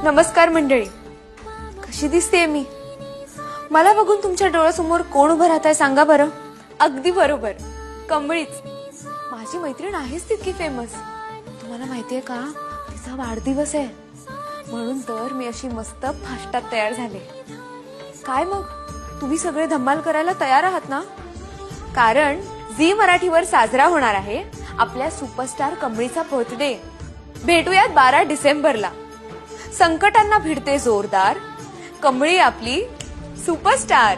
नमस्कार मंडळी. कशी दिसतेय मी? मला बघून तुमच्या डोळ्यासमोर कोण उभं राहत आहे सांगा बरं? अगदी बरोबर, कमळीच. माझी मैत्रीण आहेच तितकी फेमस. तुम्हाला माहितीये का, तिचा वाढदिवस आहे म्हणून तर मी अशी मस्त फाष्टात तयार झाले. काय मग तुम्ही सगळे धम्माल करायला तयार आहात ना? कारण झी मराठीवर साजरा होणार आहे आपल्या सुपरस्टार कमळीचा बर्थडे. भेटूयात 12 डिसेंबरला. संकटांना भिडते जोरदार, कमळी आपली सुपरस्टार.